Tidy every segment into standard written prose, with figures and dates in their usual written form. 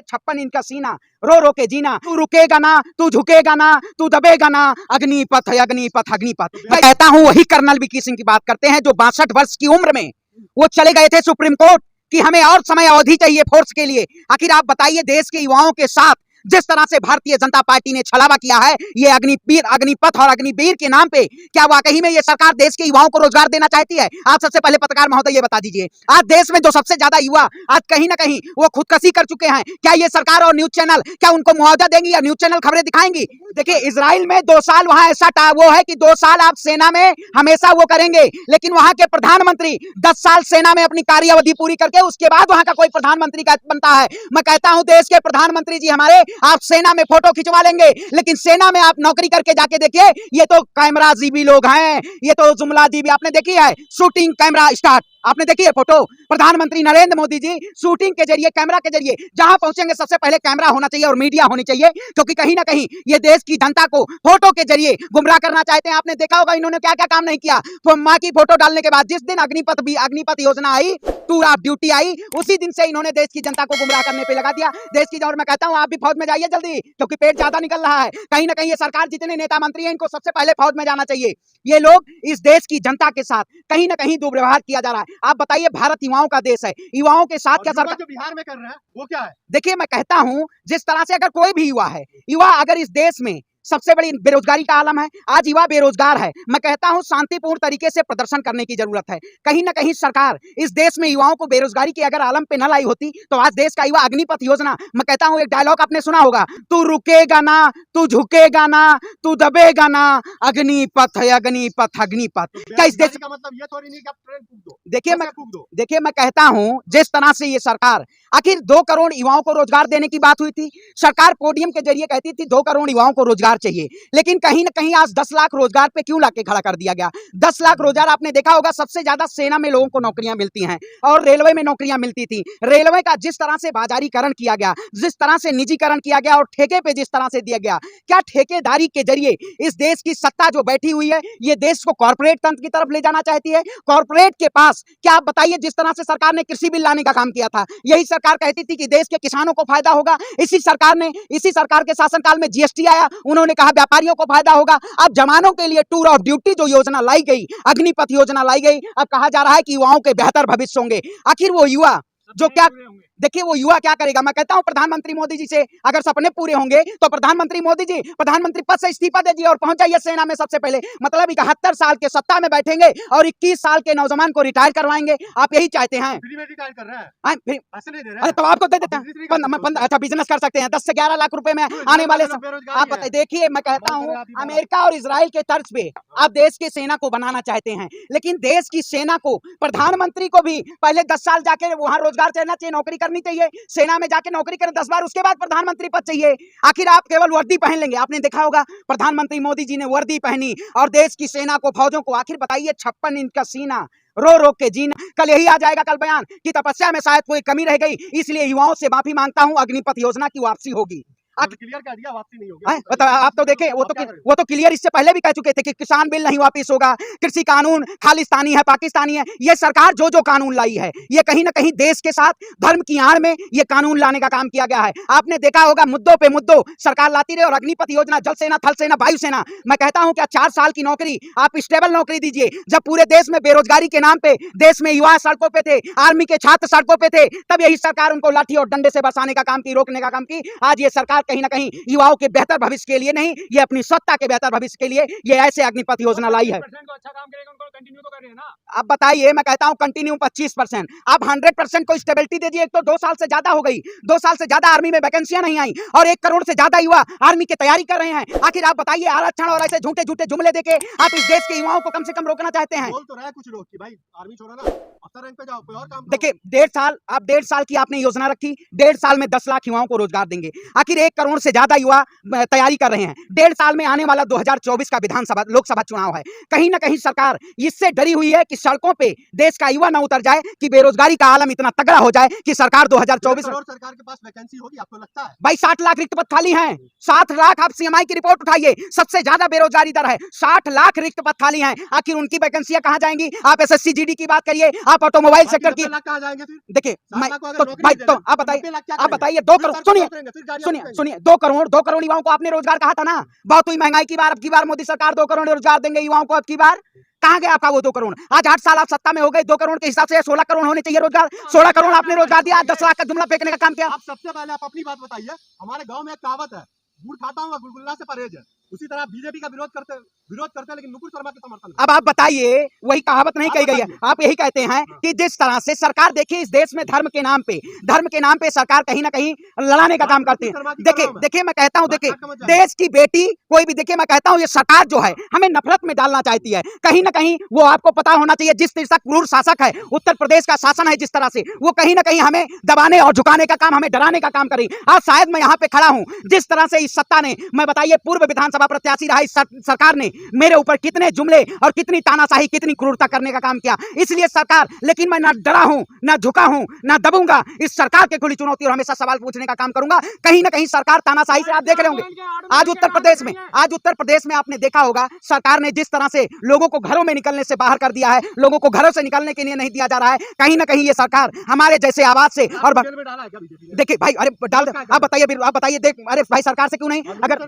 56 inch का सीना, रो रो के जीना, तू रुकेगा ना, तू झुकेगा ना, तू दबेगा ना, अग्निपथ है अग्निपथ अग्निपथ। मैं कहता हूं वही कर्नल वीके सिंह की बात करते हैं जो 62 वर्ष की उम्र में वो चले गए थे सुप्रीम कोर्ट कि हमें और समय अवधि चाहिए फोर्स के लिए। आखिर आप बताइए, देश के युवाओं के साथ जिस तरह से भारतीय जनता पार्टी ने छलावा किया है, ये अग्निवीर अग्निपथ और अग्निवीर के नाम पे, क्या वाकई में ये सरकार देश के युवाओं को रोजगार देना चाहती है? आप सबसे पहले पत्रकार महोदय ये बता दीजिए, आज देश में जो सबसे ज्यादा युवा आज कहीं ना कहीं वो खुदकुशी कर चुके हैं, क्या ये सरकार और न्यूज चैनल क्या उनको मुआवजा देंगी या न्यूज चैनल खबरें दिखाएंगी? देखिए, इजराइल में 2 साल वहां ऐसा वो है कि 2 साल आप सेना में हमेशा वो करेंगे, लेकिन वहां के प्रधानमंत्री 10 साल सेना में अपनी कार्यावधि पूरी करके उसके बाद वहां का कोई प्रधानमंत्री का बनता है। मैं कहता हूं देश के प्रधानमंत्री जी हमारे, आप सेना में फोटो खिंचवा लेंगे, लेकिन सेना में आप नौकरी करके जाके देखिए, ये तो कैमरा जीबी लोग हैं, ये तो जुमला जीबी। आपने देखी है शूटिंग कैमरा स्टार्ट, आपने देखी है फोटो? प्रधानमंत्री नरेंद्र मोदी जी शूटिंग के जरिए, कैमरा के जरिए जहां पहुंचेंगे सबसे पहले कैमरा होना चाहिए और मीडिया होनी चाहिए, क्योंकि कहीं ना कहीं ये देश की जनता को फोटो के जरिए गुमराह करना चाहते हैं। आपने देखा होगा इन्होंने क्या क्या काम नहीं किया। मां की फोटो डालने के बाद जिस दिन अग्निपथ योजना आई, टूर ऑफ ड्यूटी आई, उसी दिन से इन्होंने देश की जनता को गुमराह करने पे लगा दिया। देश की, और मैं कहता हूं आप भी फौज में जाइए जल्दी, क्योंकि पेट ज्यादा निकल रहा है। कहीं ना कहीं ये सरकार जितने नेता मंत्री हैं, इनको सबसे पहले फौज में जाना चाहिए। ये लोग इस देश की जनता के साथ कहीं ना कहीं दुर्व्यवहार किया जा रहा है। आप बताइए, भारत युवाओं का देश है, युवाओं के साथ क्या सरकार बिहार में कर रहा है वो क्या है? देखिए, मैं कहता हूं जिस तरह से अगर कोई भी युवा है, युवा अगर इस देश में सबसे बड़ी बेरोजगारी का आलम है, आज युवा बेरोजगार है, मैं कहता हूं शांतिपूर्ण तरीके से प्रदर्शन करने की जरूरत है। कहीं ना कहीं सरकार इस देश में युवाओं को बेरोजगारी के अगर आलम पे न लाई होती तो आज देश का युवा अग्निपथ योजना, मैं कहता हूं एक डायलॉग आपने सुना होगा, तू रुकेगा ना, तू झुकेगा ना, तू दबेगा ना, अग्निपथ है अग्निपथ अग्निपथ। क्या इस देश का मतलब ये थोड़ी नहीं कि आप ट्रेन फूंक दो? देखिए मैं कहता हूं जिस तरह से ये सरकार, आखिर 2 करोड़ युवाओं को रोजगार देने की बात हुई थी, सरकार पोडियम के जरिए कहती थी 2 करोड़ युवाओं को रोजगार चाहिए, लेकिन कहीं ना कहीं आज 10 लाख रोजगार पे क्यों लाके खड़ा कर दिया गया? 10 लाख रोजगार आपने देखा होगा, सबसे ज्यादा सेना में लोगों को नौकरियां मिलती हैं और रेलवे में नौकरियां मिलती थी। रेलवे का जिस तरह से बाजारीकरण किया गया, जिस तरह से निजीकरण किया गया और ठेके पे जिस तरह से दिया गया, क्या ठेकेदारी के जरिए इस देश की सत्ता जो बैठी हुई है, ये देश को कॉर्पोरेट तंत्र की तरफ ले जाना चाहती है? कॉर्पोरेट के पास क्या, आप बताइए, जिस तरह से सरकार ने कृषि बिल लाने का काम किया था, यही सरकार कहती थी कि देश के किसानों को फायदा होगा। इसी सरकार के शासनकाल में जीएसटी आया, उन्होंने कहा व्यापारियों को फायदा होगा। अब जवानों के लिए टूर ऑफ ड्यूटी जो योजना लाई गई, अग्निपथ योजना लाई गई, अब कहा जा रहा है कि युवाओं के बेहतर भविष्य होंगे। आखिर वो युवा जो क्या, देखिए वो युवा क्या करेगा? मैं कहता हूं प्रधानमंत्री मोदी जी से अगर सपने पूरे होंगे तो प्रधानमंत्री मोदी जी प्रधानमंत्री पद से इस्तीफा दे दिए और पहुंच जाइए सेना में सबसे पहले। मतलब 71 साल के सत्ता में बैठेंगे और 21 साल के नौजवान को रिटायर करवाएंगे। आप यही चाहते हैं? रिटायर कर रहा है, पैसे नहीं दे रहा है तो आपको दे देते हैं। अच्छा, बिजनेस कर सकते हैं 10 से 11 लाख रुपए में आने वाले। आप बताइए, देखिए मैं कहता हूं अमेरिका और इजराइल के तर्ज पे आप देश की सेना को बनाना चाहते हैं, लेकिन देश की सेना को, प्रधानमंत्री को भी पहले 10 साल जाके वहां रोजगार चलना चाहिए, नौकरी करनी चाहिए, सेना में जाके नौकरी करें 10 बार, उसके बाद प्रधानमंत्री पद चाहिए। आखिर आप केवल वर्दी पहन लेंगे? आपने देखा होगा प्रधानमंत्री मोदी जी ने वर्दी पहनी और देश की सेना को, फौजों को, आखिर बताइए 56 इंच का सीना, रो रो के जीना। कल यही आ जाएगा कल बयान कि तपस्या में शायद कोई कमी रह गई, इसलिए युवाओं से माफी मांगता हूं, अग्निपथ योजना की वापसी होगी। क्लियर कर दिया, वापसी नहीं होगी। आप तो देखें, वो तो क्लियर इससे पहले भी कह चुके थे कि किसान बिल नहीं वापस होगा, कृषि कानून खालिस्तानी है, पाकिस्तानी है। ये सरकार जो जो कानून लाई है, ये कहीं ना कहीं देश के साथ धर्म की आड़ में ये कानून लाने का काम किया गया है। आपने देखा होगा मुद्दों पे मुद्दों सरकार लाती रही, और अग्निपथ योजना, जल सेना, थल सेना, वायु सेना, मैं कहता हूं क्या 4 साल की नौकरी, आप स्टेबल नौकरी दीजिए। जब पूरे देश में बेरोजगारी के नाम पे देश में युवा सड़कों पे थे, आर्मी के छात्र सड़कों पे थे, तब यही सरकार उनको लाठी और डंडे से बरसाने का काम की, रोकने का काम की। आज ये सरकार कहीं ना कहीं युवाओं के बेहतर भविष्य के लिए नहीं, ये अपनी सत्ता के बेहतर भविष्य के लिए ये ऐसे अग्निपथ योजना लाई है। अच्छा काम करेगा उनको कंटिन्यू तो कर रहे हैं ना। आप बताइए, मैं कहता हूं कंटिन्यू 25%, आप 100% को स्टेबिलिटी दीजिए। एक तो 2 साल से ज्यादा हो गई, 2 साल से ज्यादा आर्मी में वैकेंसियां नहीं आई और 1 करोड़ से ज्यादा युवा आर्मी की तैयारी कर रहे हैं। आखिर आप बताइए, आरक्षण और ऐसे झूठे झूठे जुमले देके आप इस देश के युवाओं को कम से कम रोकना चाहते हैं? बोल तो रहा है कुछ लोग कि भाई आर्मी छोड़ो ना, अफसर रैंक पे जाओ, कोई और काम। देखिए 1.5 साल की आपने योजना रखी, 1.5 साल में 10 लाख युवाओं को रोजगार देंगे। आखिर 1 करोड़ से ज्यादा युवा तैयारी कर रहे हैं। 1.5 साल में आने वाला 2024 का विधानसभा लोकसभा चुनाव है। कहीं ना कहीं सरकार इससे डरी हुई है कि सड़कों पे देश का युवा ना उतर जाए, कि बेरोजगारी का आलम इतना तगड़ा हो जाए कि सरकार 2024 में सरकार के पास वैकेंसी होगी, आपको लगता है? भाई 60 लाख रिक्त पद खाली हैं। 60 लाख, आप सीएमआई की रिपोर्ट उठाइए, सबसे ज्यादा बेरोजगारी दर है। 60 लाख रिक्त पद खाली हैं, आखिर उनकी वैकेंसियां कहां जाएंगी? आप एसएससी जीडी की बात करिए, आप ऑटोमोबाइल सेक्टर की, कहाँ जाएंगे फिर? देखिए तो भाई तो आप बताइए 2 करोड़, सुनिए 2 करोड़ युवाओं को आपने रोजगार कहा था ना, बहुत हुई महंगाई की बार, अब की बार मोदी सरकार 2 करोड़ रोजगार देंगे युवाओं को। अब की बार कहां गया आपका वो 2 करोड़? आज 8 साल आप सत्ता में हो गए, 2 करोड़ के हिसाब से 16 करोड़ होने चाहिए रोजगार। 16 करोड़ आपने रोजगार दिया, 10 लाख का जुमला फेंकने का काम किया। आप सबसे पहले आप अपनी बात बताइए। हमारे गांव में एक कहावत है, गुड़ खाता हूँ गुलगुल्ला से परहेज है। उसी तरह बीजेपी का विरोध करते हैं, लेकिन नुपुर शर्मा के समर्थन। अब आप बताइए, वही कहावत नहीं कही गई है, आप यही कहते हैं कि जिस तरह से सरकार, देखिए इस देश में धर्म के नाम पे सरकार कहीं ना कहीं लड़ाने का काम करती है। देखिए मैं कहता हूं, देखिए देश की बेटी कोई भी, देखिए मैं कहता हूं ये सरकार जो है हमें नफरत में डालना चाहती है। कहीं ना कहीं वो आपको पता होना चाहिए, जिस तरह क्रूर शासक है उत्तर प्रदेश का शासन है, जिस तरह से वो कहीं ना कहीं हमें दबाने और झुकाने का काम, हमें डराने का काम करी। आज शायद मैं यहाँ पे खड़ा हूं, जिस तरह से इस सत्ता ने, मैं बताइए पूर्व विधानसभा प्रत्याशी रहा इस सरकार ने मेरे ऊपर कितने जुमले और कितनी तानाशाही, कितनी क्रूरता करने का काम किया। इसलिए सरकार, लेकिन मैं ना डरा हूं, ना झुका हूं, ना दबूंगा। इस सरकार के खुली चुनौती और हमेशा सवाल पूछने का काम करूंगा। कहीं ना कहीं सरकार तानाशाही से, आप देख रहे होंगे आज उत्तर प्रदेश में आपने देखा होगा सरकार ने जिस तरह से लोगों को घरों में निकलने से बाहर कर दिया है, लोगों को घरों से निकलने के लिए नहीं दिया जा रहा है। कहीं ना कहीं ये सरकार हमारे जैसे आवाज से, और देखिए भाई, अरे डाल दे, आप बताइए देख, अरे भाई सरकार से क्यों नहीं? अगर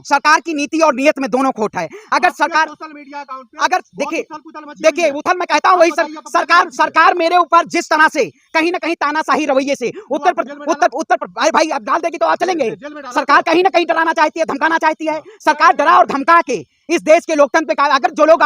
सरकार की नीति और नियत में दोनों खोट है। अगर सरकार, अगर देखिए उथल, मैं कहता हूं वही सरकार मेरे ऊपर जिस तरह से कहीं ना कहीं तानाशाही रवैये से उत्तर भाई अब डाल देगी तो आप चलेंगे। सरकार कहीं ना कहीं डराना चाहती है, धमकाना चाहती है। सरकार डरा और धमका के इस देश के लोकतंत्र पे, अगर जो लोग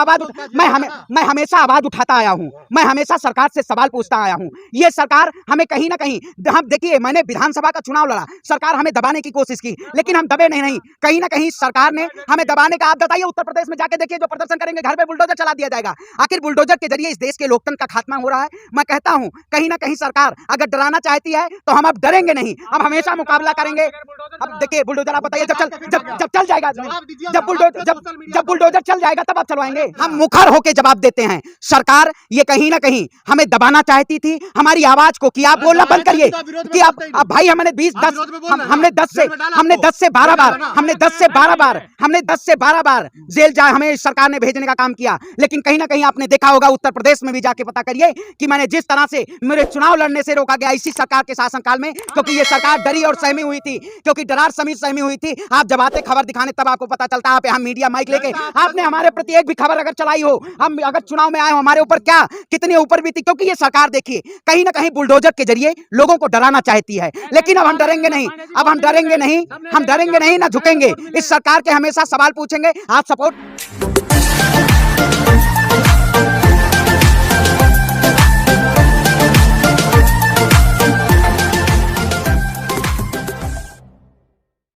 मैं हमेशा आवाज उठाता आया हूं, मैं हमेशा सरकार से सवाल पूछता आया हूं। ये सरकार हमें कहीं ना कहीं, हम देखिए मैंने विधानसभा का चुनाव लड़ा, सरकार हमें दबाने की कोशिश की, लेकिन हम दबे नहीं। कहीं ना कहीं सरकार ने हमें दबाने का, आप बताइए उत्तर प्रदेश में जाके देखिए, जो प्रदर्शन करेंगे घर पे बुलडोजर चला दिया जाएगा। आखिर बुलडोजर के जरिए इस देश के लोकतंत्र का खात्मा हो रहा है। मैं कहता हूं कहीं ना कहीं सरकार अगर डराना चाहती है तो हम अब डरेंगे नहीं, अब हमेशा मुकाबला करेंगे। अब देखिए बुलडोजर, आप बताइए जब चल जाएगा, जब बुलडोजर चल जाएगा तब आप चलवाएंगे। हम मुखर होकर जवाब देते हैं, सरकार ये कहीं ना कहीं हमें दबाना चाहती थी, हमारी आवाज को, कि आप बोलना बंद करिए, कि आप भाई हमने 10 से 12 बार जेल जाए हमें सरकार ने भेजने का काम किया। लेकिन कहीं ना कहीं आपने देखा होगा उत्तर प्रदेश में भी जाके पता करिए कि मैंने जिस तरह से मेरे चुनाव लड़ने से रोका गया इसी सरकार के शासनकाल में, क्योंकि ये सरकार डरी और सहमी हुई थी, क्योंकि डरार समीर सहमी हुई थी। आप जब आते खबर दिखाने तब आपको पता चलता, आप यहाँ मीडिया माइक लेके आपने हमारे प्रति एक भी खबर अगर चलाई हो, हम अगर चुनाव में आए हो, हमारे ऊपर क्या कितने ऊपर भी थी, क्योंकि ये सरकार देखिए कहीं ना कहीं बुलडोजर के जरिए लोगों को डराना चाहती है। लेकिन अब हम डरेंगे नहीं, हम डरेंगे नहीं, ना झुकेंगे। इस सरकार के हमेशा सवाल पूछेंगे। आप सपोर्ट